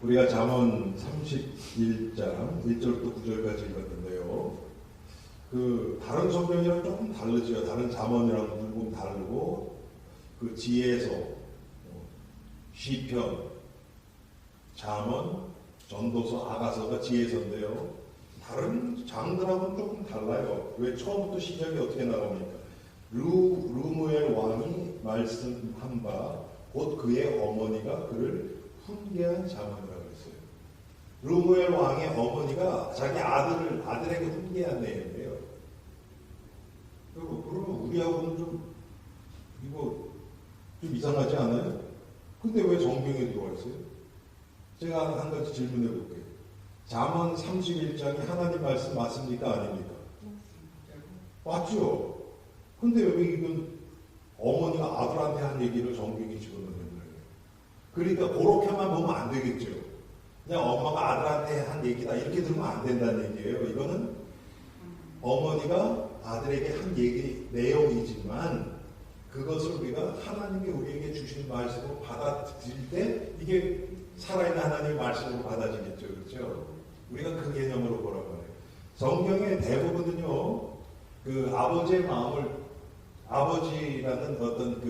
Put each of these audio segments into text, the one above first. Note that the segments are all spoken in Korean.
우리가 잠언 31장 1절부터 9절까지 읽었는데요. 다른 성경이랑 조금 다르죠. 다른 잠언이랑 조금 다르고, 지혜서, 시편, 잠언, 전도서, 아가서가 지혜서인데요. 다른 장들하고는 조금 달라요. 왜 처음부터 시작이 어떻게 나옵니까? 르무엘 왕이 말씀한 바 곧 그의 어머니가 그를 훈계한 잠언이라고 했어요. 르무엘 왕의 어머니가 자기 아들에게 훈계한 내용이에요. 그러면 우리하고는 이거 좀 이상하지 않아요? 근데 왜 성경에 들어와 있어요? 제가 한 가지 질문해 볼게요. 잠언 31장이 하나님 말씀 맞습니까? 아닙니까? 맞죠? 근데 왜 이건 어머니가 아들한테 한 얘기를 성경에 집어넣는 거예요? 그러니까 그렇게만 보면 안 되겠죠. 그냥 엄마가 아들한테 한 얘기다 이렇게 들으면 안 된다는 얘기예요. 이거는 어머니가 아들에게 한 얘기 내용이지만 그것을 우리가 하나님이 우리에게 주신 말씀으로 받아들일 때 이게 살아있는 하나님의 말씀으로 받아지겠죠. 그렇죠? 우리가 그 개념으로 보라고 해요. 성경의 대부분은요, 아버지의 마음을, 아버지라는 어떤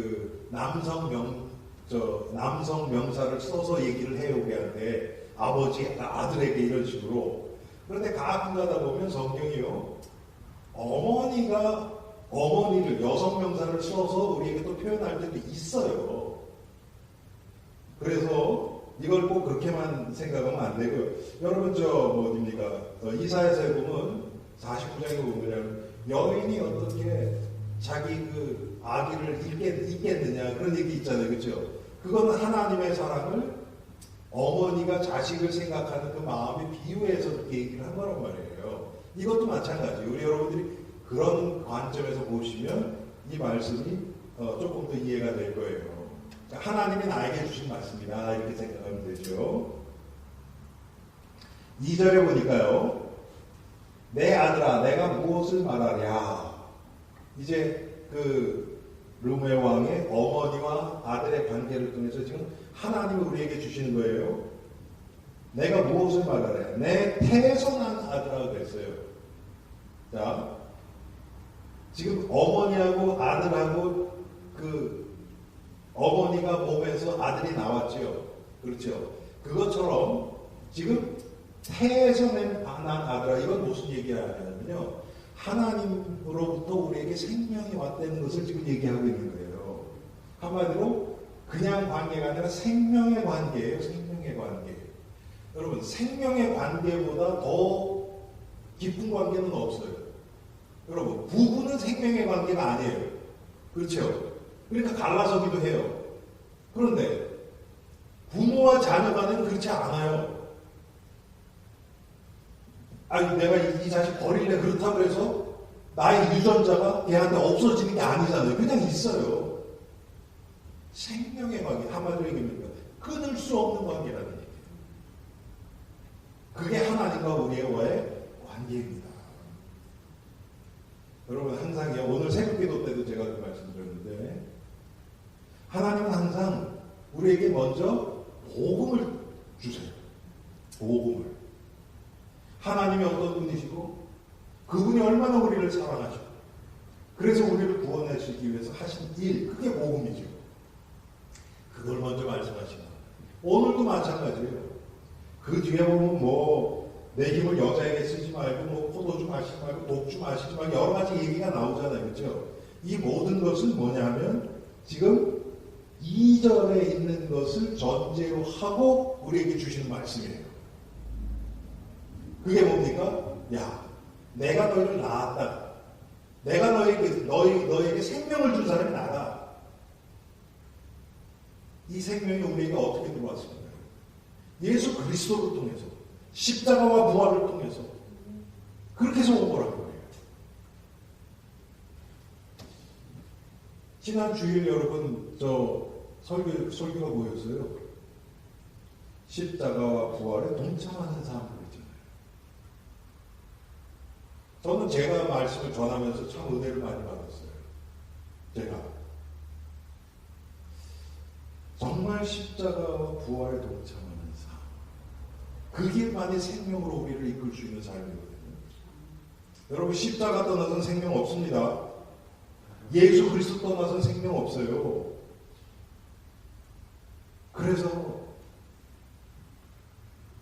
남성 명사를 써서 얘기를 해오게 하는데, 아들에게 이런 식으로. 그런데 가끔 가다 보면 성경이요, 어머니를 여성 명사를 써서 우리에게 또 표현할 때도 있어요. 그래서 이걸 꼭 그렇게만 생각하면 안 되고요. 여러분 이사야서에 보면 49장에 보면 여인이 어떻게 자기 아기를 잊겠느냐 그런 얘기 있잖아요. 그렇죠? 그건 하나님의 사랑을 어머니가 자식을 생각하는 그 마음에 비유해서 그렇게 얘기를 한 거란 말이에요. 이것도 마찬가지예요. 우리 여러분들이 그런 관점에서 보시면 이 말씀이 조금 더 이해가 될 거예요. 하나님이 나에게 주신 말씀이다 이렇게 생각하면 되죠. 2절에 보니까요. 내 아들아 내가 무엇을 말하랴. 이제 르무엘 왕의 어머니와 아들의 관계를 통해서 지금 하나님이 우리에게 주시는 거예요. 내가 무엇을 말하랴. 내 태에서 난 아들아가 됐어요. 자, 지금 어머니하고 아들하고 어머니가 몸에서 아들이 나왔죠. 그렇죠. 그것처럼 지금 태에서 난 아들아, 이건 무슨 얘기를 하냐면요. 하나님으로부터 우리에게 생명이 왔다는 것을 지금 얘기하고 있는 거예요. 한마디로 그냥 관계가 아니라 생명의 관계예요. 생명의 관계. 여러분, 생명의 관계보다 더 깊은 관계는 없어요. 여러분, 부부는 생명의 관계가 아니에요. 그렇죠? 그러니까 갈라서기도 해요. 그런데 부모와 자녀 간에는 그렇지 않아요. 아니, 내가 이 자식 버릴래 그렇다고 해서 나의 유전자가 걔한테 없어지는 게 아니잖아요. 그냥 있어요. 생명의 관계, 한마디로 얘기합니까? 끊을 수 없는 관계라는 얘기예요. 그게 하나님과 우리와의 관계입니다. 여러분, 항상요, 오늘 새벽기도 때도 제가 그 말씀드렸는데, 하나님은 항상 우리에게 먼저 복음을 주세요. 복음을. 하나님이 어떤 분이시고 그분이 얼마나 우리를 사랑하시고 그래서 우리를 구원하시기 위해서 하신 일, 그게 복음이죠. 그걸 먼저 말씀하시는 오늘도 마찬가지예요. 그 뒤에 보면 내 힘을 여자에게 쓰지 말고 포도주 마시지 말고 독주 마시지 말고 여러 가지 얘기가 나오잖아요. 그렇죠? 이 모든 것은 뭐냐면 지금 2절에 있는 것을 전제로 하고 우리에게 주시는 말씀이에요. 그게 뭡니까? 야, 내가 너희를 낳았다. 내가 너에게 생명을 준 사람이 나다. 이 생명이 우리에게 어떻게 들어왔습니까? 예수 그리스도를 통해서, 십자가와 부활을 통해서 그렇게 해서 온 거라는 거예요. 지난 주일 여러분 설교가 뭐였어요? 십자가와 부활에 동참하는 사람들. 저는 제가 말씀을 전하면서 참 은혜를 많이 받았어요. 제가 정말 십자가와 부활에 동참하는 삶. 그 길만이 생명으로 우리를 이끌 수 있는 삶이거든요. 여러분, 십자가 떠나서는 생명 없습니다. 예수 그리스도 떠나서는 생명 없어요. 그래서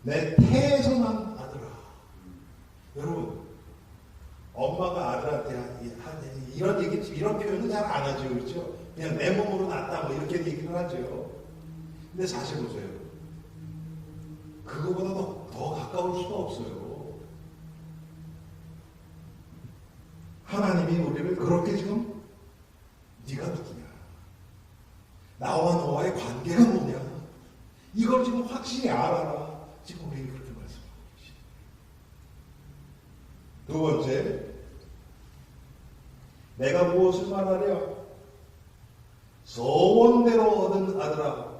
내 태에서 난 아들아. 여러분, 엄마가 아들한테 이런 얘기, 이런 표현은 잘 안 하죠, 그렇죠? 그냥 내 몸으로 낳았다, 뭐 이렇게 얘기를 하죠. 근데 사실 보세요. 그거보다 더 가까울 수가 없어요. 하나님이 우리를 그렇게 지금 네가 누구냐? 나와 너와의 관계가 뭐냐? 이걸 지금 확실히 알아라. 지금 우리에게 그렇게 말씀하고 계십니다. 두 번째, 내가 무엇을 말하랴? 서원대로 얻은 아들아.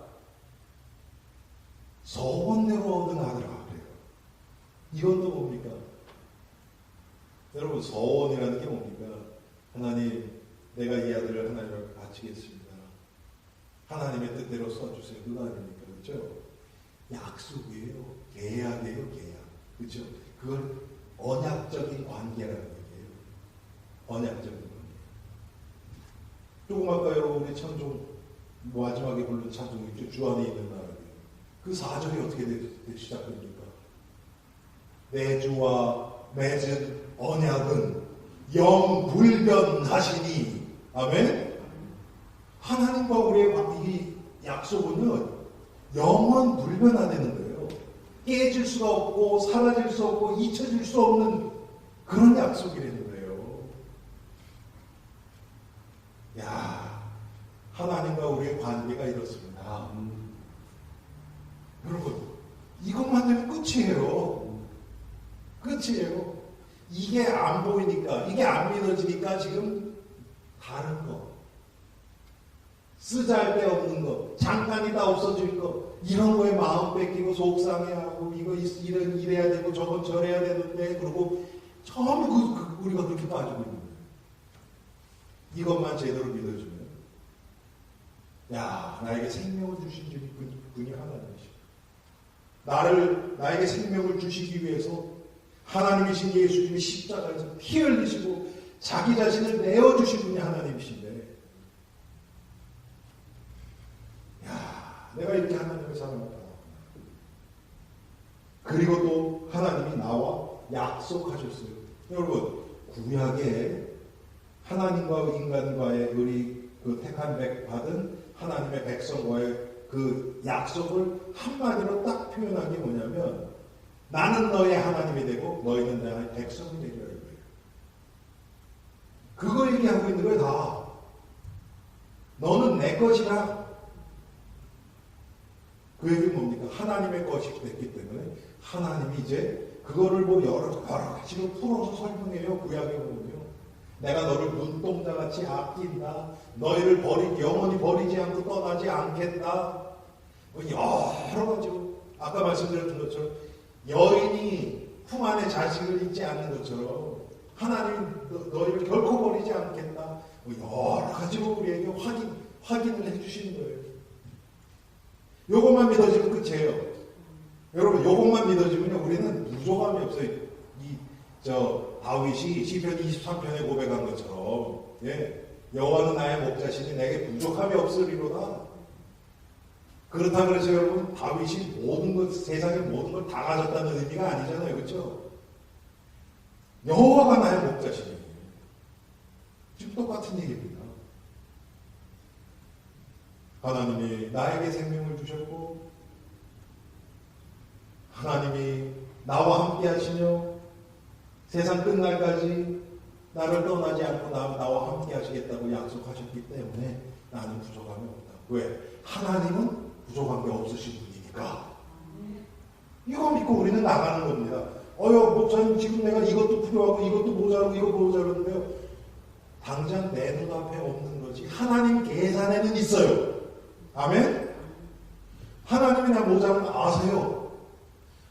서원대로 얻은 아들아. 그래요. 이건 또 뭡니까? 여러분, 서원이라는 게 뭡니까? 하나님, 내가 이 아들을 하나님을 바치겠습니다. 하나님의 뜻대로 써주세요. 그거 아닙니까? 그렇죠? 약속이에요. 계약이에요. 계약. 그렇죠? 그걸 언약적인 관계라는 얘기예요. 언약적인 관계. 조금 아까 여러분 우리 찬송 마지막에 부른 찬송이 있죠. 주 안에 있는 나라예요. 그 4절이 어떻게 시작됩니까? 내 주와 맺은 언약은 영불변하시니. 아멘. 하나님과 우리의 이 약속은요, 영원 불변화되는 거예요. 깨질 수가 없고 사라질 수 없고 잊혀질 수 없는 그런 약속이라는 거예요. 야, 하나님과 우리의 관계가 이렇습니다. 여러분, 이것만 되면 끝이에요. 끝이에요. 이게 안 보이니까, 이게 안 믿어지니까 지금 다른 거, 쓰잘데없는 거, 잠깐이다 없어질 거, 이런 거에 마음 뺏기고 속상해하고 이거 이래야 되고 저건 저래야 되는데, 그리고 처음 우리가 그렇게 빠지고 있는 거예요. 이것만 제대로 믿어주면, 야, 나에게 생명을 주신 분이 하나님이시고, 나에게 생명을 주시기 위해서 하나님이신 예수님이 십자가에서 피 흘리시고 자기 자신을 내어주신 분이 하나님이신데, 야, 내가 이렇게 하나님의 사랑을 받았구나. 그리고 또 하나님이 나와 약속하셨어요. 여러분, 구약에 하나님과 인간과의 우리 그 택한 받은 하나님의 백성과의 그 약속을 한마디로 딱 표현한 게 뭐냐면, 나는 너의 하나님이 되고 너희는 나의 백성이 되리라 이거예요. 그거 얘기하고 있는 거예요. 다. 너는 내 것이라. 그 얘기는 뭡니까? 하나님의 것이 됐기 때문에 하나님이 이제 그거를 뭐 여러 가지로 풀어서 설명해요. 구약에 보면요. 내가 너를 눈동자같이 아낀다. 너희를 영원히 버리지 않고 떠나지 않겠다. 뭐 여러 가지로 아까 말씀드렸던 것처럼 여인이 품 안에 자식을 잊지 않는 것처럼 하나님 너희를 결코 버리지 않겠다. 뭐 여러 가지로 우리에게 확인을 해주시는 거예요. 요것만 믿어지면 끝이에요. 여러분, 요것만 믿어지면 우리는 부족함이 없어요. 다윗이 시편 23편에 고백한 것처럼, 예, 여호와는 나의 목자시니 내게 부족함이 없으리로다. 그렇다고 해서 여러분, 다윗이 모든 것, 세상의 모든 걸 다 가졌다는 의미가 아니잖아요. 그렇죠? 여호와가 나의 목자시니. 지금 똑같은 얘기입니다. 하나님이 나에게 생명을 주셨고, 하나님이 나와 함께 하시며 세상 끝날까지 나를 떠나지 않고 나와 함께 하시겠다고 약속하셨기 때문에 나는 부족함이 없다. 왜? 하나님은 부족한 게 없으신 분이니까. 이거 믿고 우리는 나가는 겁니다. 목사님, 지금 내가 이것도 필요하고 이것도 모자라고 이거 모자라는데요. 당장 내 눈앞에 없는 거지. 하나님 계산에는 있어요. 아멘? 하나님이 나 모자란 거 아세요.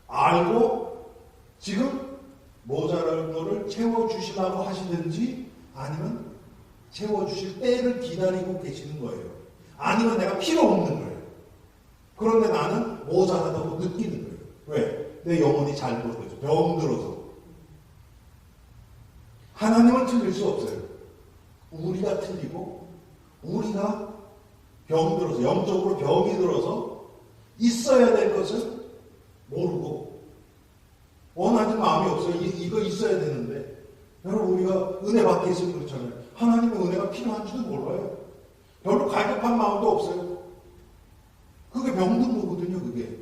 알고 지금 모자랄 거를 채워주시라고 하시든지, 아니면 채워주실 때를 기다리고 계시는 거예요. 아니면 내가 필요 없는 거예요. 그런데 나는 모자라다고 느끼는 거예요. 왜? 내 영혼이 잘못돼서 병들어서. 하나님은 틀릴 수 없어요. 우리가 틀리고 우리가 병들어서 영적으로 병이 들어서 있어야 될 것을 모르고 원하는 마음이 없어요. 이거 있어야 되는데 여러분 우리가 은혜 받게 있으면 그렇잖아요. 하나님의 은혜가 필요한지도 몰라요. 별로 갈급한 마음도 없어요. 그게 병든 거거든요. 그게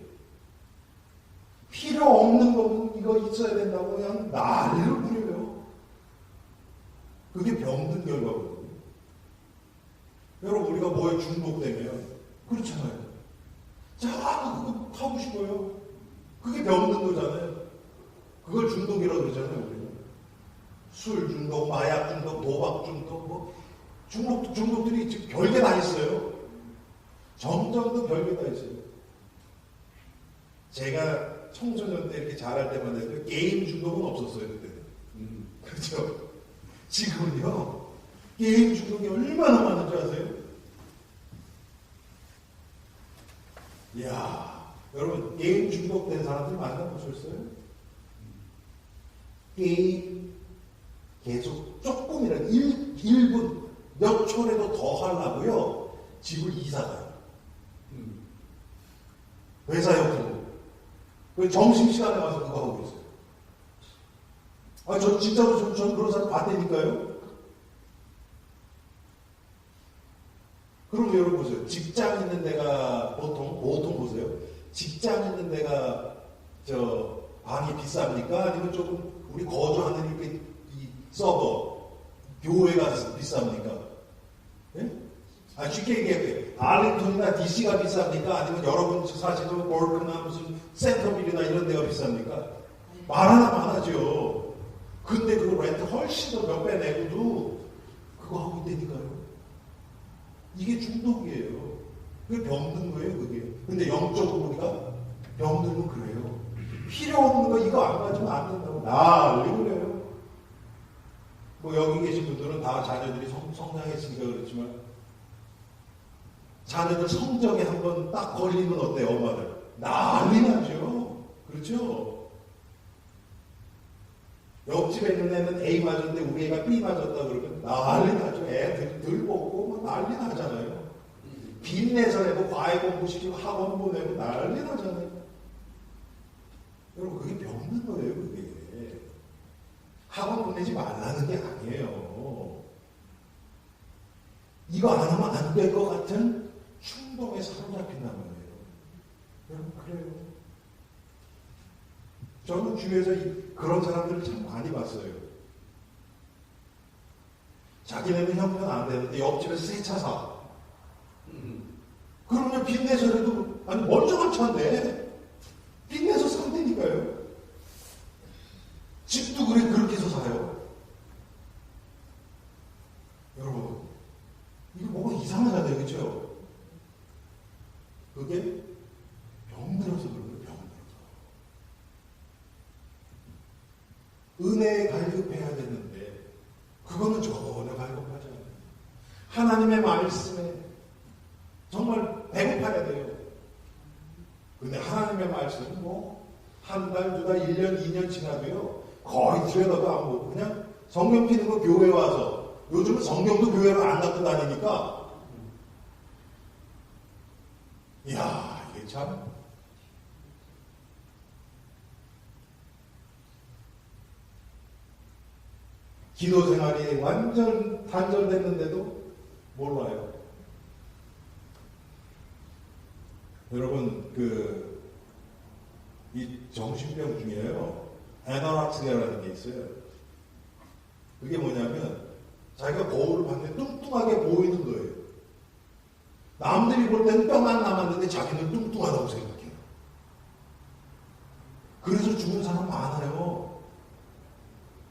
필요 없는 거는 이거 있어야 된다고 그냥 난리를 부려요. 그게 병든 결과거든요. 여러분 우리가 뭐에 중독되면 그렇잖아요. 자꾸 그거 하고 싶어요. 그게 병든 거잖아요. 그걸 중독이라고 그러잖아요. 우리는 술 중독, 마약 중독, 도박 중독, 뭐 중독들이 지금 별게 다 있어요. 점점 더 별게 다 있어요. 제가 청소년 때 이렇게 잘할 때만 해도 게임 중독은 없었어요. 그때는. 그렇죠? 지금은요. 게임 중독이 얼마나 많은 줄 아세요? 이야, 여러분 게임 중독된 사람들 만나보셨어요? 게임 계속 조금이라도 1분 몇 초라도 더 하려고요. 집을 이사 가요. 회사 옆으로. 점심시간에 와서 그거 하고 있어요. 전 진짜로 전 그런 사람 봤다니까요. 그럼 여러분 보세요. 직장 있는 데가 보통 보세요. 직장 있는 데가 방이 비쌉니까? 아니면 조금 우리 거주하는 이 서버 교회가 비쌉니까? 예? 쉽게 얘기할게요. 알링턴이나 DC가 비쌉니까? 아니면 여러분 사시는 볼크나 무슨 센터빌이나 이런 데가 비쌉니까? 말 하나만 하죠. 근데 그 렌트 훨씬 더 몇 배 내고도 그거 하고 있다니까요. 이게 중독이에요. 그게 병든 거예요, 그게. 근데 영적으로 우리가 병들면 그래요. 필요 없는 거 이거 안 가지면 안 된다고 난리 그래요. 뭐 여기 계신 분들은 다 자녀들이 성장했으니까 그렇지만 자녀들 성적에 한번 딱 걸리면 어때요, 엄마들? 난리 나죠. 그렇죠? 옆집에 있는 애는 A 맞았는데 우리 애가 B 맞았다 그러면 난리 나죠. 애 들먹고 난리 나잖아요. 빚내서 내고 과외 공부시키고 학원 보내고 난리 나잖아요. 여러분 그게 병든 거예요. 그게. 학원 보내지 말라는 게 아니에요. 이거 안 하면 안 될 것 같은 충동에 사로잡힌단 말이에요. 여러분 그래요. 저는 주위에서 그런 사람들을 참 많이 봤어요. 자기네는 형편 안 되는데 옆집에서 새 차 사. 그러면 빚내서라도 아니 멀쩡한 차인데 빚내서 산다니까요. 집도 그렇게 해서 사요. 여러분 이게 뭐가 이상하잖아요. 그렇죠? 그게 병들어서 그런 거예요. 병들어서. 은혜에 갈급해야 되는데 그거는 전혀 갈급하지 않아요. 하나님의 말씀에 정말 배고파야 돼요. 근데 하나님의 말씀은 한 달, 두 달, 1년, 2년 지나도요 거의 들여다도 안 보고 그냥 성경 피는 거 교회 와서 요즘은 성경도 교회로 안 갖고 다니니까 이야 이게 참 기도 생활이 완전 단절됐는데도 몰라요. 여러분 이 정신병 중에요 에너락시아라는 게 있어요. 그게 뭐냐면 자기가 거울을 봤는데 뚱뚱하게 보이는 거예요. 남들이 볼 때는 뼈만 남았는데 자기는 뚱뚱하다고 생각해요. 그래서 죽은 사람 많아요.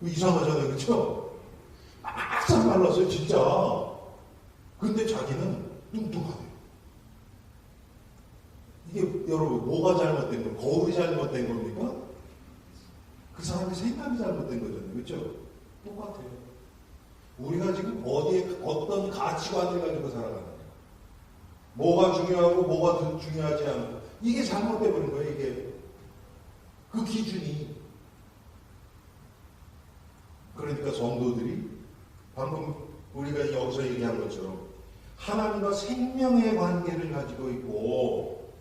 이상하잖아요. 그렇죠? 싹 말랐어요. 진짜. 근데 자기는 뚱뚱하대요. 이게 여러분 뭐가 잘못된 거예요? 거울이 잘못된 겁니까? 그 사람의 생각이 잘못된 거잖아요. 그렇죠? 똑같아요. 우리가 지금 어디에 어떤 가치관을 가지고 살아가느냐. 뭐가 중요하고 뭐가 더 중요하지 않고 이게 잘못돼 버린 거예요. 이게. 그 기준이, 그러니까 성도들이 방금 우리가 여기서 얘기한 것처럼 하나님과 생명의 관계를 가지고 있고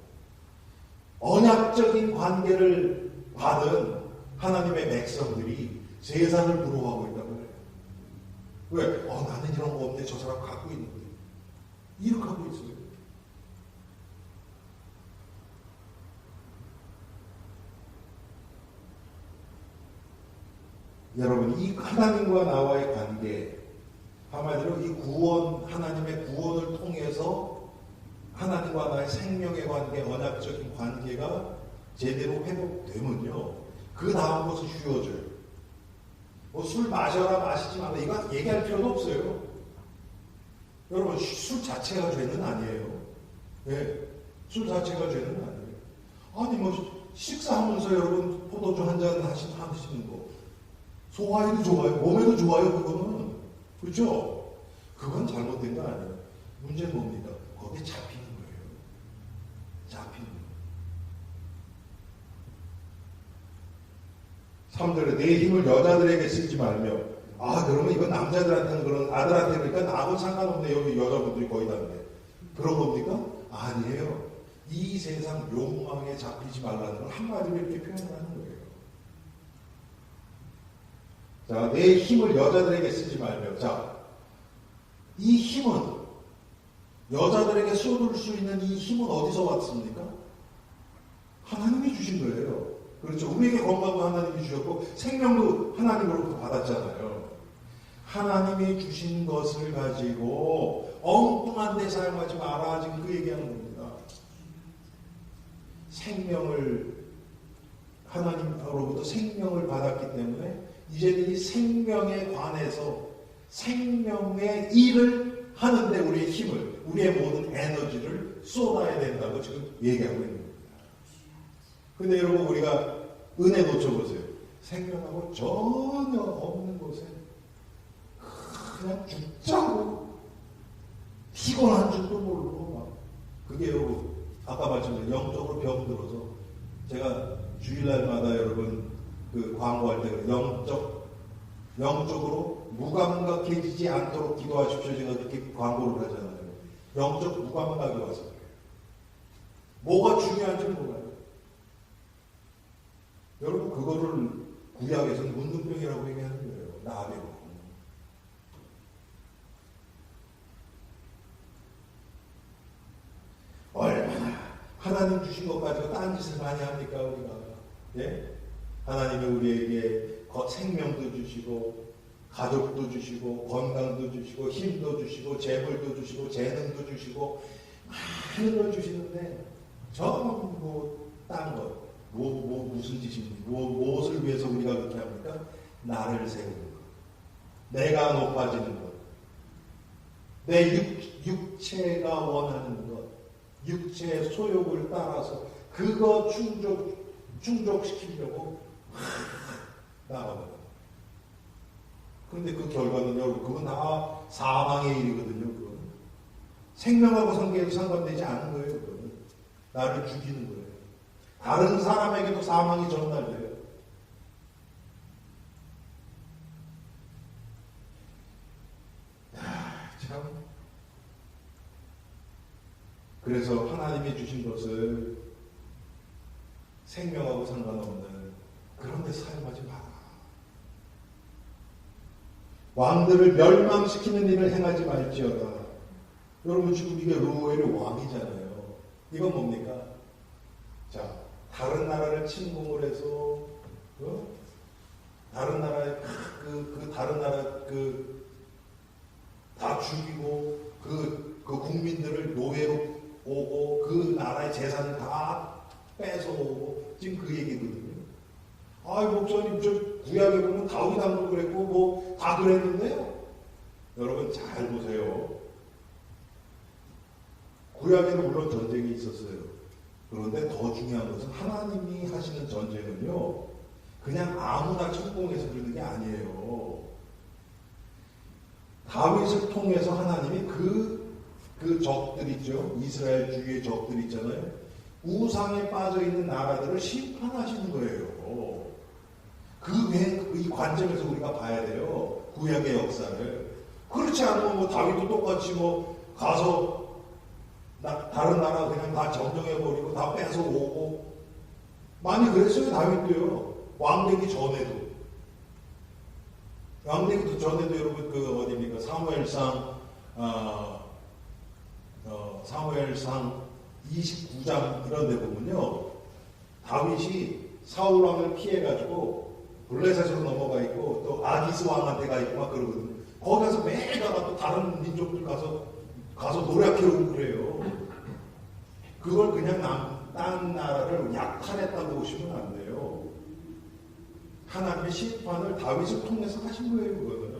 언약적인 관계를 받은 하나님의 백성들이 세상을 부러워하고 있다고 해요. 왜? 나는 이런 거 없는데 저 사람 갖고 있는데. 이렇게 하고 있어요. 여러분, 이 하나님과 나와의 관계, 한마디로 이 구원, 하나님의 구원을 통해서 하나님과 나의 생명의 관계, 언약적인 관계가 제대로 회복되면요, 그 다음 것은 쉬워져요. 술 마셔라, 마시지 말라, 이거 얘기할 필요도 없어요. 여러분, 술 자체가 죄는 아니에요. 예, 술 자체가 죄는 아니에요. 아니, 식사하면서 여러분, 포도주 한 잔 하시는 거. 소화에도 좋아요. 몸에도 좋아요, 그거는. 그렇죠? 그건 잘못된 거 아니에요. 문제는 뭡니까? 거기에 잡히는 거예요. 잡히는 거예요. 3절에 내 힘을 여자들에게 쓰지 말며, 그러면 이건 남자들한테는 그런, 아들한테 그러니까 나하고 상관없네. 여기 여자분들이 거의 다인데. 그런 겁니까? 아니에요. 이 세상 욕망에 잡히지 말라는 걸 한마디로 이렇게 표현하는 거예요. 자, 내 힘을 여자들에게 쓰지 말며. 자, 이 힘은, 여자들에게 쏟을 수 있는 이 힘은 어디서 왔습니까? 하나님이 주신 거예요. 그렇죠. 우리에게 건강도 하나님이 주셨고, 생명도 하나님으로부터 받았잖아요. 하나님이 주신 것을 가지고 엉뚱한 데 사용하지 마라. 지금 그 얘기하는 겁니다. 하나님으로부터 생명을 받았기 때문에 이제는 이 생명에 관해서 생명의 일을 하는데 우리의 힘을, 우리의 모든 에너지를 쏟아야 된다고 지금 얘기하고 있는 겁니다. 근데 여러분, 우리가 은혜 놓쳐보세요. 생명하고 전혀 없는 곳에 그냥 죽자고 피곤한 줄도 모르고 막. 그게 여러분, 아까 말씀드린 영적으로 병들어서 제가 주일날마다 여러분 그 광고할 때 영적으로 무감각해지지 않도록 기도하십시오. 제가 그렇게 광고를 하잖아요. 영적 무감각이 와서 그래요. 뭐가 중요한지 몰라요. 여러분, 그거를 구약에서는 문둥병이라고 얘기하는 거예요. 나비고. 얼마나 하나님 주신 것 가지고 딴짓을 많이 합니까, 우리가. 예? 하나님이 우리에게 생명도 주시고, 가족도 주시고, 건강도 주시고, 힘도 주시고, 재물도 주시고, 재능도 주시고, 많은 걸 주시는데, 전부 딴 것. 무슨 짓입니까? 무엇을 위해서 우리가 그렇게 합니까? 나를 세우는 것. 내가 높아지는 것. 내 육체가 원하는 것. 육체의 소욕을 따라서 그거 충족시키려고 나가는 것. 그런데 그 결과는 여러분, 그건 다 사망의 일이거든요. 그건. 생명하고 상관되지 않은 거예요. 그건. 나를 죽이는 거예요. 다른 사람에게도 사망이 전달돼요. 참. 그래서 하나님이 주신 것을 생명하고 상관없는 그런 데 사용하지 마라. 왕들을 멸망시키는 일을 행하지 말지어다. 여러분, 지금 이게 루엘이 왕이잖아요. 이건 뭡니까? 자, 다른 나라를 침공을 해서 다른 나라의 다른 나라 다 죽이고 그 국민들을 노예로 오고 그 나라의 재산을 다 뺏어 오고 지금 그 얘기거든요. 목사님, 저 구약에 보면 다윗 왕도 그랬고 뭐 다 그랬는데요. 여러분 잘 보세요. 구약에는 물론 전쟁이 있었어요. 그런데 더 중요한 것은 하나님이 하시는 전쟁은요, 그냥 아무나 침공해서 그러는 게 아니에요. 다윗을 통해서 하나님이 그 적들 있죠. 이스라엘 주위의 적들 있잖아요. 우상에 빠져 있는 나라들을 심판하시는 거예요. 이 관점에서 우리가 봐야 돼요. 구약의 역사를. 그렇지 않으면 뭐 다윗도 똑같이 뭐 가서 다른 나라 그냥 다 점령해버리고 다 뺏어오고 많이 그랬어요. 다윗도요. 왕되기 전에도. 왕되기 전에도 여러분 그 어디입니까? 사무엘상 29장 이런 데 보면요. 다윗이 사울 왕을 피해가지고 블레셋으로 넘어가 있고 또 아기스 왕한테 가 있고 막 그러거든요. 거기 가서 매일 가가 또 다른 민족들 가서 노력해오고 그래요. 그걸 그냥 딴 나라를 약탈했다고 보시면 안 돼요. 하나님의 심판을 다윗을 통해서 하신 거예요, 그거는.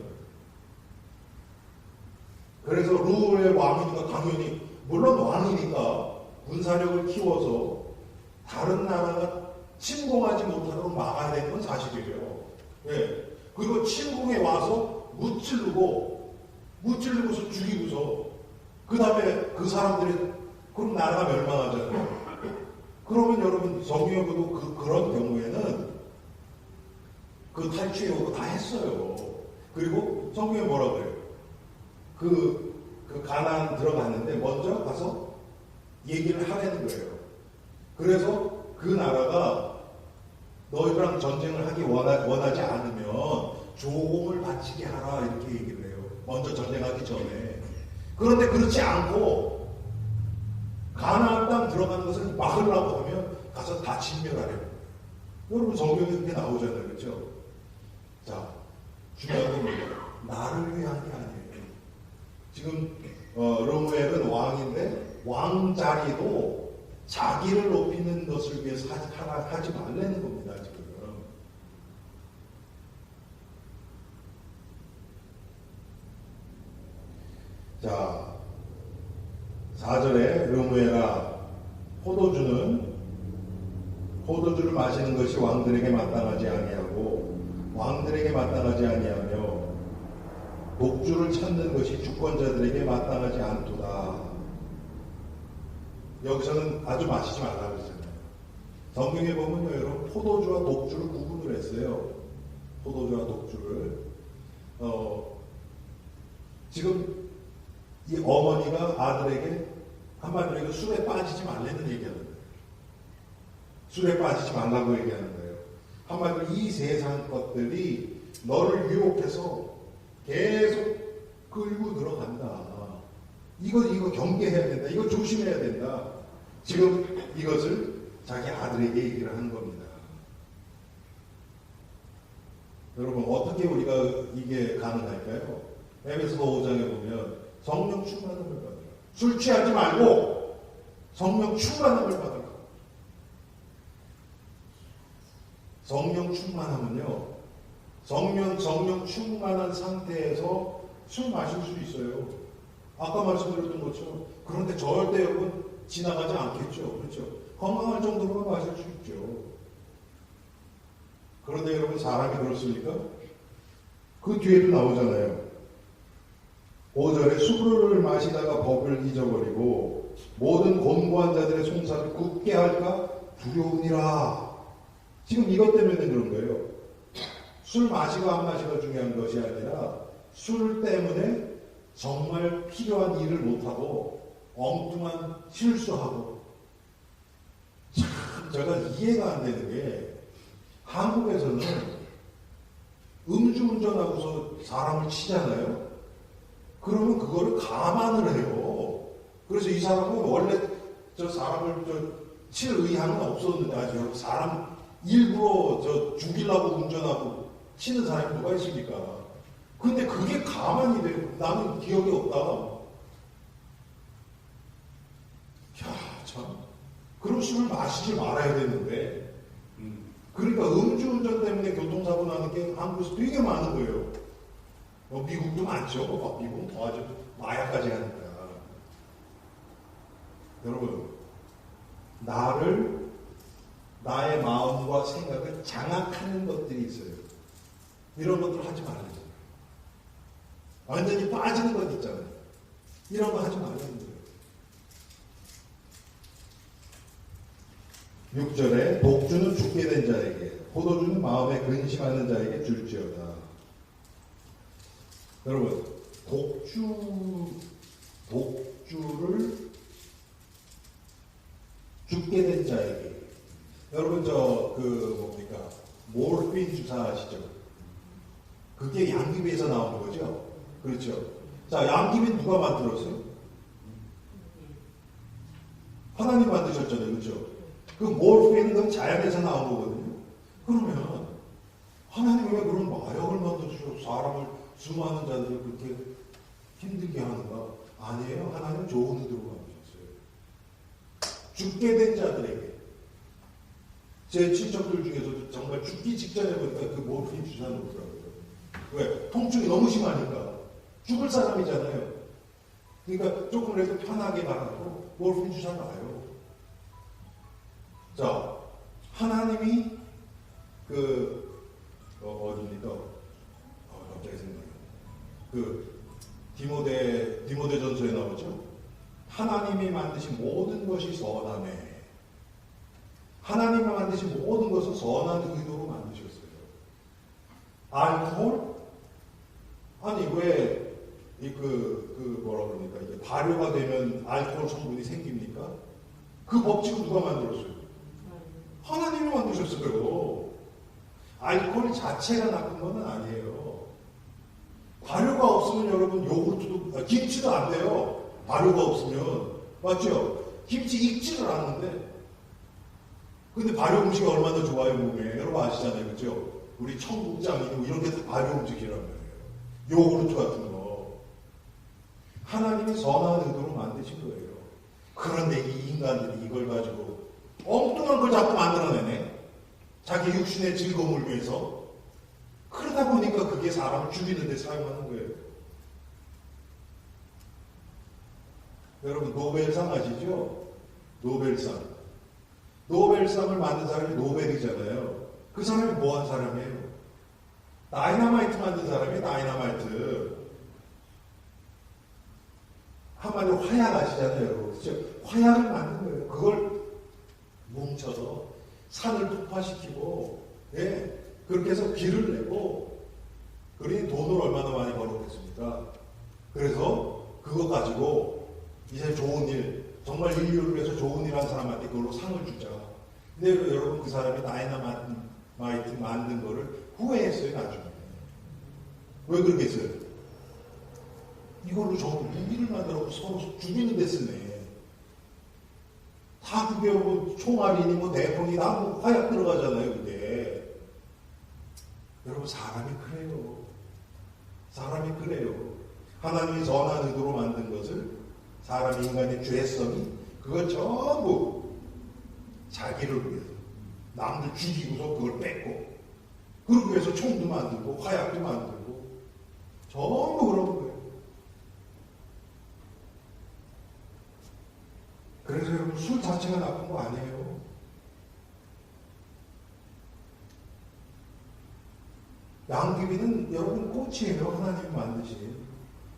그래서 루의 왕이니까 당연히, 물론 왕이니까 군사력을 키워서 다른 나라가 침공하지 못하도록 막아야 되는 건 사실이에요. 예. 그리고 침공해 와서 무찔르고서 죽이고서, 그 다음에 그 사람들이, 그럼 나라가 멸망하잖아요. 그러면 여러분, 성경에 보도 그런 경우에는 그 탈취하고 다 했어요. 그리고 성경에 뭐라고 그래요? 그 가나안 들어갔는데 먼저 가서 얘기를 하라는 거예요. 그래서 그 나라가 너희랑 전쟁을 하기 원하지 않으면 조공을 바치게 하라 이렇게 얘기를 해요. 먼저 전쟁하기 전에. 그런데 그렇지 않고 가나안 땅 들어가는 것을 막으려고 하면 가서 다 진멸하래요. 여러분 성경에 그렇게 나오잖아요. 그렇죠? 자, 중요한 건 뭐예요? 나를 위한 게 아니에요. 지금 르무엘은 왕인데 왕 자리도 자기를 높이는 것을 위해서 하지 말라는 겁니다. 지금. 자, 4절에 르무엘아 포도주를 마시는 것이 왕들에게 마땅하지 아니하고 왕들에게 마땅하지 아니하며 독주를 찾는 것이 주권자들에게 마땅하지 않도다. 여기서는 아주 마시지 말라고 했잖아요. 성경에 보면요, 여러분 포도주와 독주를 구분을 했어요. 포도주와 독주를. 지금 이 어머니가 아들에게 한마디로 이거 술에 빠지지 말라는 얘기하는 거예요. 술에 빠지지 말라고 얘기하는 거예요. 한마디로 이 세상 것들이 너를 유혹해서 계속 끌고 들어간다. 이거 경계해야 된다. 이거 조심해야 된다. 지금 이것을 자기 아들에게 얘기를 하는 겁니다. 여러분 어떻게 우리가 이게 가능할까요? 에베소서 5장에 보면 성령 충만함을 받으라. 술 취하지 말고 성령 충만함을 받으라. 성령 충만함은요, 성령 충만한 상태에서 술 마실 수 있어요. 아까 말씀드렸던 것처럼. 그런데 절대 여러분 지나가지 않겠죠. 그렇죠? 건강할 정도로만 마실 수 있죠. 그런데 여러분 사람이 그렇습니까? 그 뒤에도 나오잖아요. 5절에 술을 마시다가 법을 잊어버리고 모든 곤고한 자들의 송사를 굳게 할까 두려우니라. 지금 이것 때문에 그런 거예요. 술 마시고 안 마시고 중요한 것이 아니라 술 때문에 정말 필요한 일을 못하고 엉뚱한 실수하고. 참 제가 이해가 안 되는 게 한국에서는 음주운전하고서 사람을 치잖아요. 그러면 그거를 감안을 해요. 그래서 이 사람은 원래 저 사람을 칠 의향은 없었는데 아주 사람 일부러 죽이려고 운전하고 치는 사람이 누가 있습니까? 근데 그게 가만히 돼요. 나는 기억이 없다. 야, 참. 그럼 술을 마시지 말아야 되는데. 그러니까 음주운전 때문에 교통사고 나는 게 한국에서 되게 많은 거예요. 미국도 많죠. 미국은 더 아주 마약까지 하니까. 여러분, 나의 마음과 생각을 장악하는 것들이 있어요. 이런 것들 하지 말아야 돼요. 완전히 빠지는 것 있잖아요. 이런 거 하지 말라는 거예요. 6절에 독주는 죽게 된 자에게, 포도주는 마음에 근심하는 자에게 줄지어다. 여러분, 독주를 죽게 된 자에게. 여러분, 모르핀 주사 아시죠? 그게 양귀비에서 나오는 거죠? 그렇죠. 자, 양귀비 누가 만들었어요? 하나님 만드셨잖아요. 그렇죠? 그 모르핀은 그 자연에서 나온 거거든요. 그러면 하나님이 왜 그런 마약을 만들어주셔서 사람을, 수많은 자들을 그렇게 힘들게 하는가? 아니에요. 하나님 좋은 의도로 만드셨어요. 죽게 된 자들에게. 제 친척들 중에서도 정말 죽기 직전에 보니까 그 모르핀 주사 놓더라고요. 왜? 통증이 너무 심하니까. 죽을 사람이잖아요. 그러니까 조금이라도 편하게 가라고 모르핀 주사 놔요. 자, 하나님이 어디입니까? 갑자기 생각나요. 디모데전서에 나오죠. 하나님이 만드신 모든 것이 선하네. 하나님이 만드신 모든 것을 선한 의도로 만드셨어요. 알코올? 아니, 왜, 뭐라 그럽니까? 이게 발효가 되면 알코올 성분이 생깁니까? 그 법칙을 누가 만들었어요? 하나님이 만드셨어요. 알코올 자체가 나쁜 건 아니에요. 발효가 없으면 여러분 요구르트도, 김치도 안 돼요. 발효가 없으면. 맞죠? 김치 익지를 않는데. 근데 발효 음식이 얼마나 좋아요, 몸에. 여러분 아시잖아요. 그죠? 우리 청국장이고 이런 게 다 발효 음식이란 말이에요. 요구르트 같은 거. 하나님이 선한 의도로 만드신 거예요. 그런데 이 인간들이 이걸 가지고 엉뚱한 걸 자꾸 만들어내네. 자기 육신의 즐거움을 위해서. 그러다 보니까 그게 사람을 죽이는 데 사용하는 거예요. 여러분 노벨상 아시죠? 노벨상. 노벨상을 만든 사람이 노벨이잖아요. 그 사람이 뭐 한 사람이에요? 다이너마이트 만든 사람이 다이너마이트. 한마디로 화약 아시잖아요. 그렇죠? 화약을 만든 거예요. 그걸 뭉쳐서 산을 폭파시키고, 예, 그렇게 해서 비를 내고, 그러니 돈을 얼마나 많이 벌었겠습니까? 그래서 그거 가지고 이제 좋은 일, 정말 인류를 위해서 좋은 일 한 사람한테 그걸로 상을 주자. 근데 여러분 그 사람이 다이너마이트 만든 거를 후회했어요, 나중에. 왜 그러겠어요? 이걸로 저 무기를 만들어서 서로 죽이는 데 쓰네. 다 그게 뭐 총알이니 뭐 대포니 다 뭐 화약 들어가잖아요, 그게. 여러분 사람이 그래요. 사람이 그래요. 하나님이 선한 의도로 만든 것을 사람 인간의 죄성이 그걸 전부 자기를 위해서 남들 죽이고서 그걸 뺏고 그러기 위해서 총도 만들고 화약도 만들고 전부 그런 거예요. 그래서 여러분 술 자체가 나쁜 거 아니에요. 양귀비는 여러분 꽃이에요. 하나님이 만드신.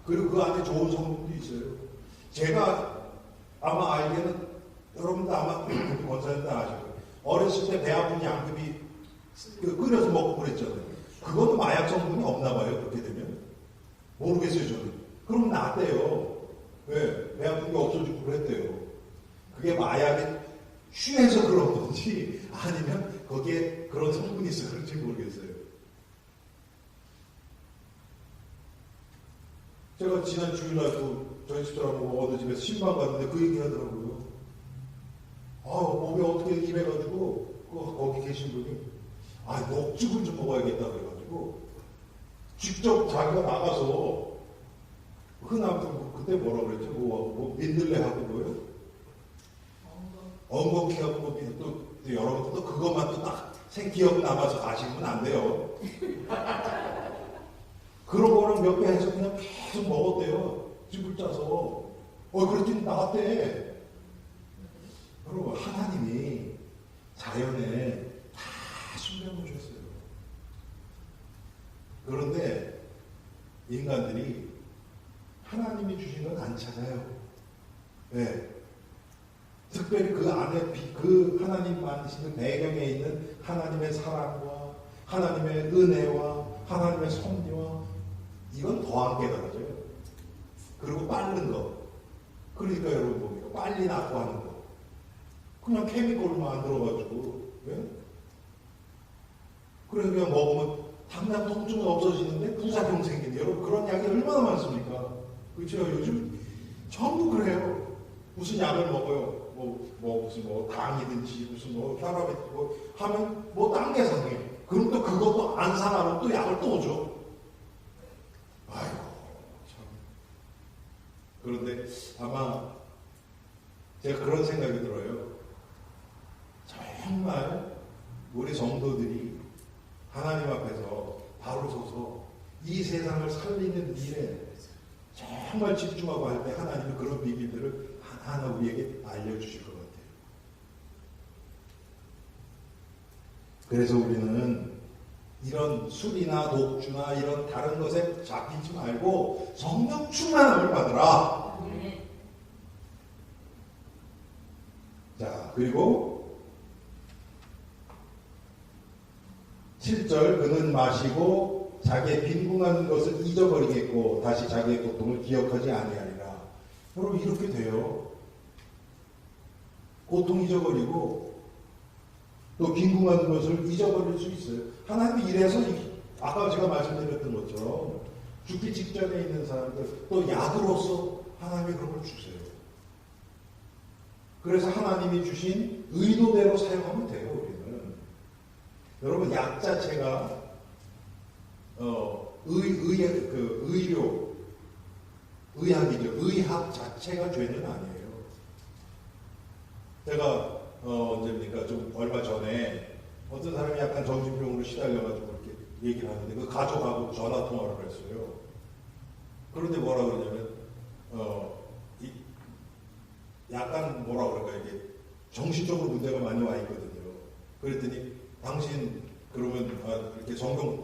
그리고 그 안에 좋은 성분도 있어요. 제가 아마 알기에는 여러분도 아마 권사님도 아실 거예요. 어렸을 때 배 아픈 양귀비 끓여서 먹고 그랬잖아요. 그것도 마약 성분이 없나 봐요. 그렇게 되면. 모르겠어요, 저는. 그러면 낫대요. 왜? 배 아픈 게 없어지고 그랬대요. 그게 마약에 취해서 그런 건지 아니면 거기에 그런 성분이 있어서 그런지 모르겠어요. 제가 지난 주일날도 저희 집사람하고 어느 집에서 신방 갔는데 그 얘기 하더라고요. 몸이 어떻게 이래가지고 거기 계신 분이 녹즙을 좀 먹어야겠다 그래가지고 직접 자기가 나가서 흔한 그때 뭐라 그랬죠? 뭐 민들레하고 뭐요? 엉겅퀴하고 또 여러분 또 그것만 또 딱 생기억 남아서 가시면 안 돼요. 그런 거랑 몇 개 해서 그냥 계속 먹었대요. 즙을 짜서. 그랬더니 나왔대. 여러분, 하나님이 자연에 다 숨겨놓으셨어요. 그런데 인간들이 하나님이 주신 건 안 찾아요. 네. 특히 특별히 그 안에 그 하나님 만드시는 배경에 있는 하나님의 사랑과 하나님의 은혜와 하나님의 섭리와 이건 더 안 깨달아져요. 그리고 빠른 거. 그러니까 여러분 봅니까? 빨리 낫고 하는 거. 그냥 케미컬로 만들어가지고, 예? 그래, 그냥 먹으면 당장 통증은 없어지는데 부작용 생긴다. 여러분, 그런 약이 얼마나 많습니까? 그렇죠? 요즘 전부 그래요. 무슨 약을 먹어요. 무슨 당이든지, 무슨 혈압이 하면 딴 게 상해. 그럼 또 그것도 안 상하면 또 약을 또 줘. 아이고, 참. 그런데 아마 제가 그런 생각이 들어요. 정말 우리 성도들이 하나님 앞에서 바로 서서 이 세상을 살리는 일에 정말 집중하고 할 때 하나님은 그런 비밀들을 하나하나 우리에게 알려주실 것 같아요. 그래서 우리는 이런 술이나 독주나 이런 다른 것에 잡히지 말고 성령 충만함을 받으라. 자, 그리고 7절 그는 마시고 자기의 빈궁하는 것을 잊어버리겠고 다시 자기의 고통을 기억하지 아니하리라. 여러분 이렇게 돼요. 고통 잊어버리고 또 빈궁하는 것을 잊어버릴 수 있어요. 하나님이 이래서 아까 제가 말씀드렸던 것처럼 죽기 직전에 있는 사람들 또 약으로서 하나님이 그런 걸 주세요. 그래서 하나님이 주신 의도대로 사용하면 돼요. 우리는 여러분 약 자체가 의학이죠. 의학 자체가 죄는 아니에요. 제가 언제입니까? 좀 얼마 전에 어떤 사람이 약간 정신병으로 시달려가지고 이렇게 얘기를 하는데 그 가족하고 전화 통화를 했어요. 그런데 뭐라 그러냐면 약간 뭐라 그럴까 이게 정신적으로 문제가 많이 와 있거든요. 그랬더니 당신 그러면 이렇게 정경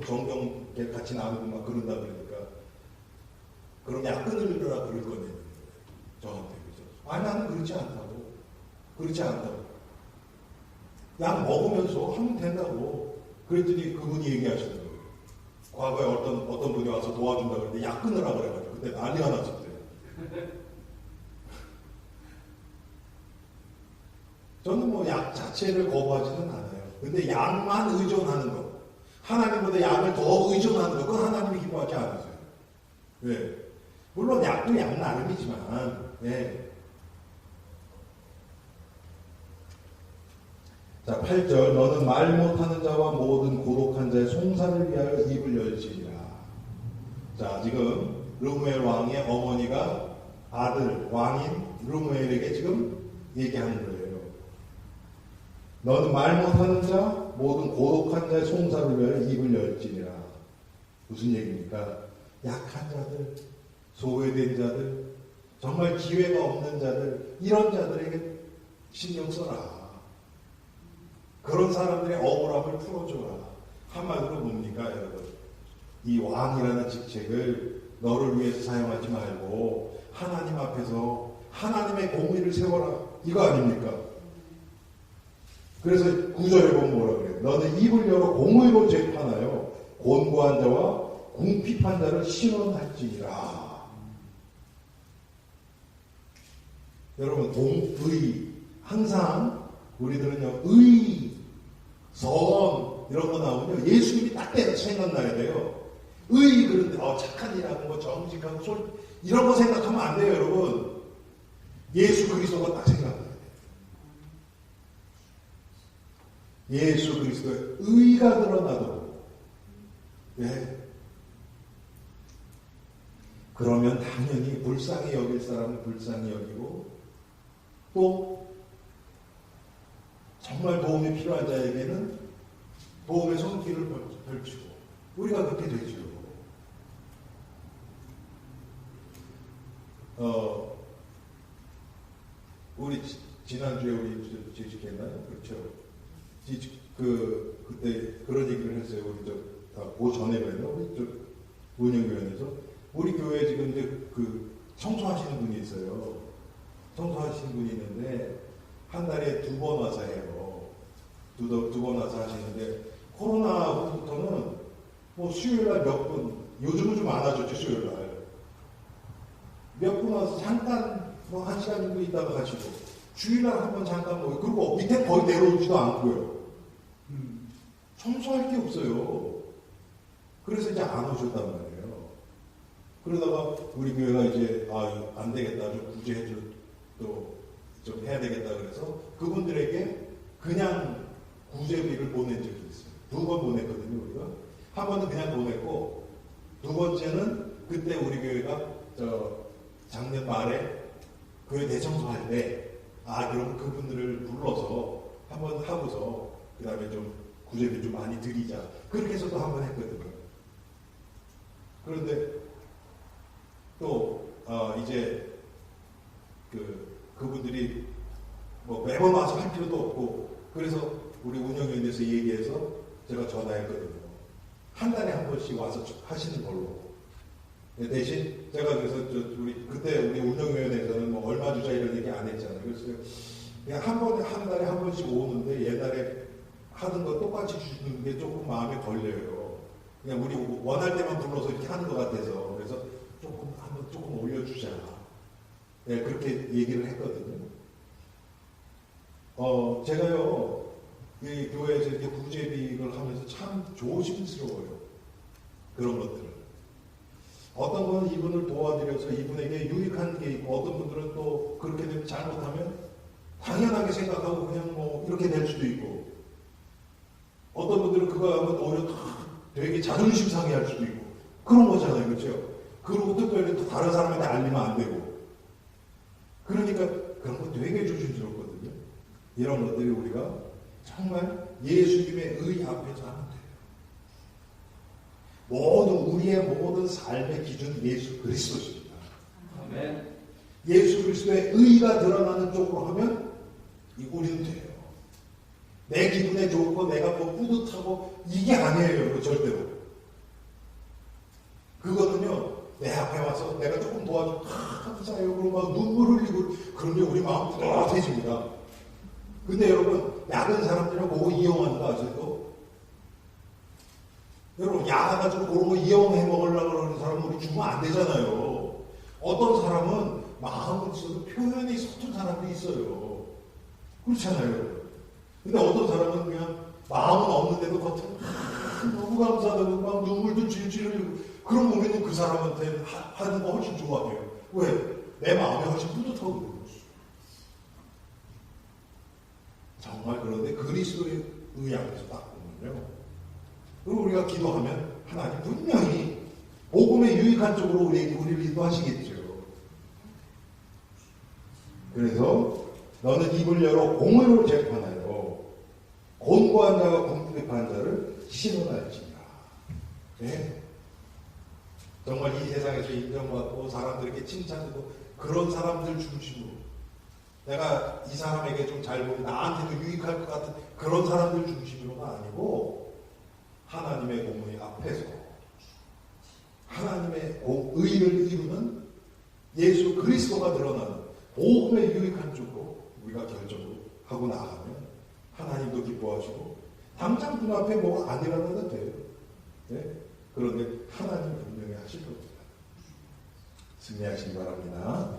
같이 나누고 막 그런다 그러니까 그럼 약 끊으려라 그럴 거네요. 저한테 그죠? 아니 나는 그렇지 않다고. 약 먹으면서 하면 된다고. 그랬더니 그분이 얘기하시는 거예요. 과거에 어떤 분이 와서 도와준다 그랬는데 약 끊으라 그래가지고 그때 난리가 났었대요. 저는 뭐 약 자체를 거부하지는 않아요. 근데 약만 의존하는 것, 하나님보다 약을 더 의존하는 것, 그건 하나님이 기뻐하지 않으세요. 네. 물론 약도 약 나름이지만, 네. 자, 8절 너는 말 못하는 자와 모든 고독한 자의 송사를 위하여 입을 열지니라. 자, 지금 르무엘 왕의 어머니가 아들 왕인 르무엘에게 지금 얘기하는 거예요. 너는 말 못하는 자 모든 고독한 자의 송사를 위하여 입을 열지니라. 무슨 얘기입니까? 약한 자들, 소외된 자들, 정말 기회가 없는 자들, 이런 자들에게 신경 써라. 그런 사람들의 억울함을 풀어줘라. 한마디로 뭡니까, 여러분? 이 왕이라는 직책을 너를 위해서 사용하지 말고 하나님 앞에서 하나님의 공의를 세워라. 이거 아닙니까? 그래서 9절에 보면 뭐라 그래요? 너는 입을 열어 공의로 재판하여 곤고한 자와 궁핍한 자를 신원할지니라. 여러분, 공의, 항상 우리들은요, 의, 선, 이런 거 나오면요, 예수님이 딱 생각나야 돼요. 의, 그런데, 착한 일하고, 뭐, 정직하고, 이런 거 생각하면 안 돼요, 여러분. 예수 그리스도가 딱 생각나야 돼요. 예수 그리스도의 의가 드러나도록. 네. 그러면 당연히 불쌍히 여길 사람은 불쌍히 여기고, 또, 정말 도움이 필요한 자에게는 도움의 손길을 펼치고 우리가 그렇게 되죠. 우리 지난주에 우리 지직했나요? 그렇죠. 그때 그런 얘기를 했어요. 우리 그 전에 뵀나? 우리 운영위원회에서 우리 교회에 지금 이제 청소하시는 분이 있어요. 청소하시는 분이 있는데 한 달에 2번 와서 해요. 두 번 와서 하시는데, 코로나 후부터는 뭐 수요일날 몇 분, 요즘은 좀 안 하죠, 수요일날. 몇 분 와서 잠깐 뭐 1시간 정도 있다가 가시고, 주일날 한 번 잠깐 뭐, 그리고 밑에 거의 내려오지도 않고요. 청소할 게 없어요. 그래서 이제 안 오셨단 말이에요. 그러다가 우리 교회가 이제, 안 되겠다, 좀 구제해줘, 또 좀 해야 되겠다 그래서 그분들에게 그냥 구제비를 보낸 적이 있어요. 2번 보냈거든요, 우리가. 한 번은 그냥 보냈고, 2번째는 그때 우리 교회가 작년 말에 교회 대청소할 때, 그럼 그분들을 불러서 한번 하고서 그 다음에 좀 구제비 좀 많이 드리자. 그렇게 해서 또 한 번 했거든요. 그런데 또 이제 그분들이 뭐 매번 와서 할 필요도 없고, 그래서 우리 운영위원회에서 얘기해서 제가 전화했거든요. 한 달에 한 번씩 와서 하시는 걸로. 대신 제가 그래서 그때 우리 운영위원회에서는 뭐 얼마 주자 이런 얘기 안 했잖아요. 그래서 그냥 한 달에 한 번씩 오는데 옛날에 하던 거 똑같이 주는 게 조금 마음에 걸려요. 그냥 우리 원할 때만 불러서 이렇게 하는 것 같아서. 그래서 조금 올려주자. 네, 그렇게 얘기를 했거든요. 제가요, 이 교회에서 이렇게 구제비를 하면서 참 조심스러워요. 그런 것들을. 어떤 분은 이분을 도와드려서 이분에게 유익한 게 있고, 어떤 분들은 또 그렇게 되면 잘못하면 당연하게 생각하고 그냥 뭐 이렇게 될 수도 있고, 어떤 분들은 그거 하면 오히려 되게 자존심 상해할 수도 있고, 그런 거잖아요. 그렇죠? 그리고 특별히 또 다른 사람한테 알리면 안 되고. 그러니까 그런 거 되게 조심스럽거든요. 이런 것들이 우리가 정말 예수님의 의 앞에서 하면 돼요. 우리의 모든 삶의 기준 예수 그리스도십니다. 아멘. 예수 그리스도의 의가 드러나는 쪽으로 하면 우리는 돼요. 내 기분에 좋고 내가 뭐 뿌듯하고 이게 아니에요. 절대로. 그거는요, 내 앞에 와서 내가 조금 도와줘, 감사해요. 그러고 막 눈물 흘리고, 그러면 우리 마음 뿌듯해집니다. 근데 여러분, 약은 사람들은 그거 이용하는 거 아세요? 여러분, 약아가지고 그런 거 이용해 먹으려고 그러는 사람은 우리 주면 안 되잖아요. 어떤 사람은 마음은 있어도 표현이 서툰 사람도 있어요. 그렇잖아요. 근데 어떤 사람은 그냥 마음은 없는데도 겉으로 너무 감사하다고 막 눈물도 질질 흘리고, 그럼 우리는 그 사람한테 하는 거 훨씬 좋아해요. 왜? 내 마음이 훨씬 뿌듯하고 그래요. 정말 그런데 그리스도의 의 앞에서 딱 보면요. 그리고 우리가 기도하면 하나님 분명히 복음의 유익한 쪽으로 우리를 인도하시겠죠. 그래서 너는 입을 열어 공의로 재판하여 곤고한 자가 궁핍한 자를 신원할지니라. 네. 정말 이 세상에서 인정받고 사람들에게 칭찬되고 그런 사람들 중심으로, 내가 이 사람에게 좀 잘 보면 나한테도 유익할 것 같은 그런 사람들 중심으로가 아니고, 하나님의 공의 앞에서 하나님의 의를 이루는 예수 그리스도가 드러나는 복음의 유익한 쪽으로 우리가 결정을 하고 나가면 하나님도 기뻐하시고, 당장 눈앞에 뭐가 안 일어나도 돼요. 네? 그런데 하나님은 분명히 하실 겁니다. 승리하시기 바랍니다.